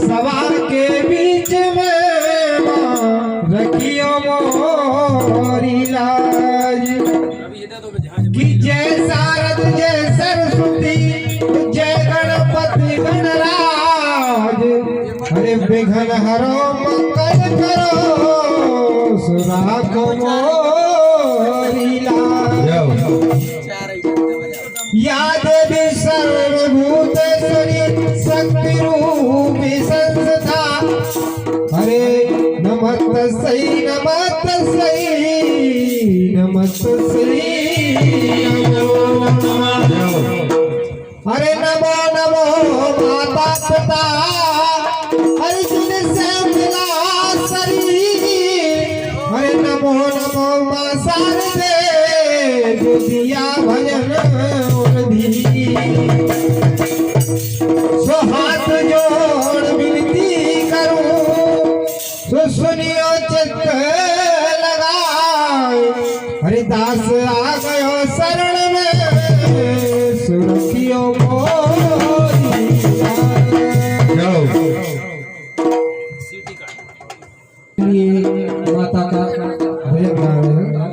सभा के बीच में रखियो मोरी लाज कि जय शारद जय सरस्वती जय गणपति गणराज अरे विघ्न हरो मंगल करो सुराखो मोरी लाज या देवी सर्वभूतेश्वरी शक्ति रूपी संस्था हरे नमस्तस्यै नमस्तस्यै नमस्तस्यै नमो नमः हरे नमो नमो माता पिता अर्जुन से मिला शरीर हरे नमो नमो मां शारदे दिया भजन सो हाथ जोड़ विनती करूं तो सुनियो चित्त लगाए हरिदास आ गयो शरण में सुरखियो मोरी माता का भजन गा रहे हैं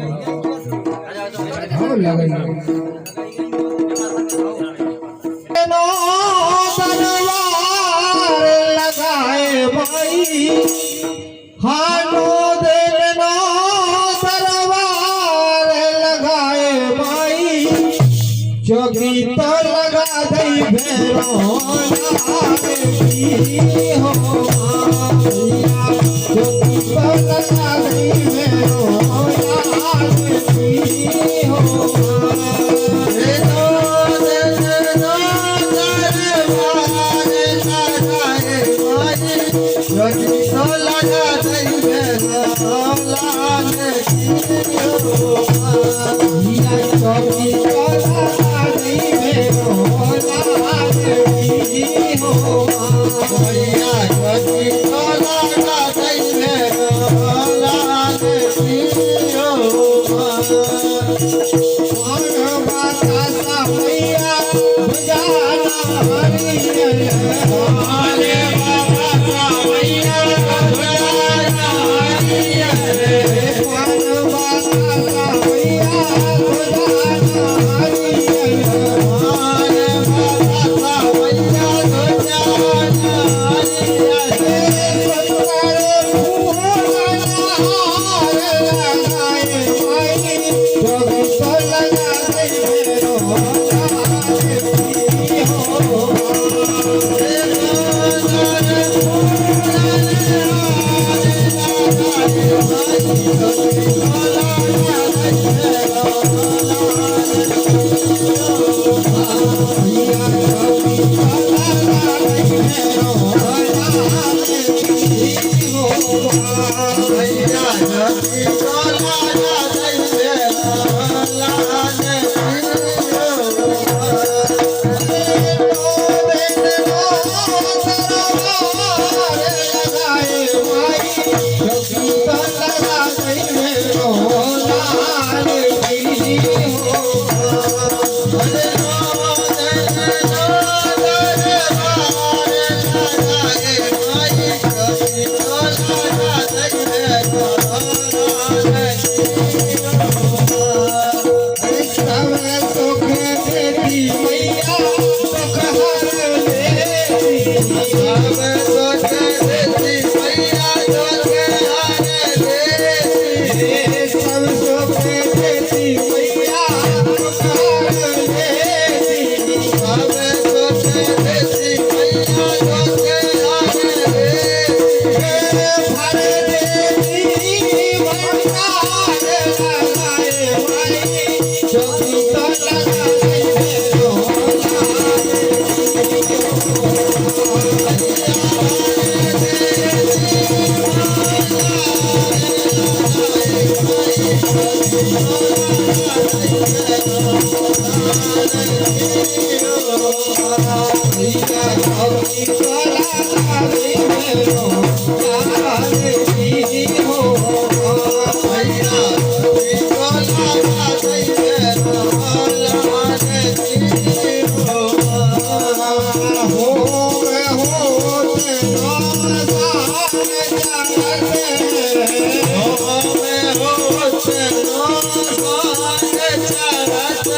लगाइए हानो देनो दरबार लगाए माई चौकी तो लगा दई भैरो हो चौकी तो लगा दई भैरो हो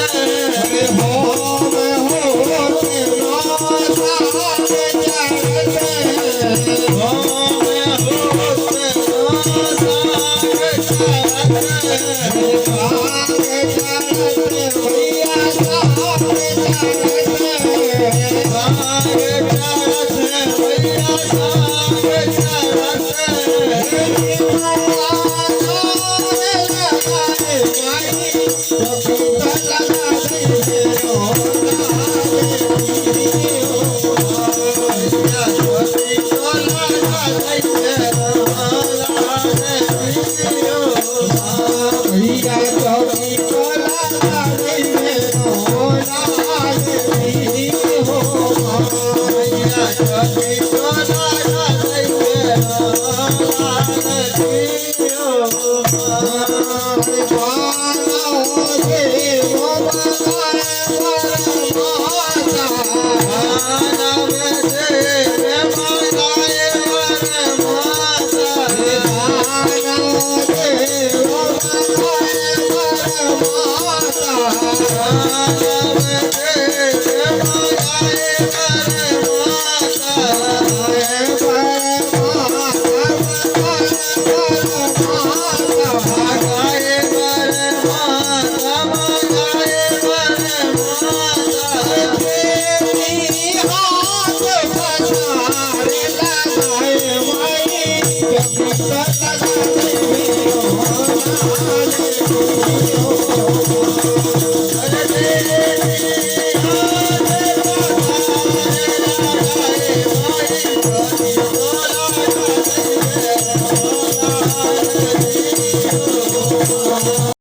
रे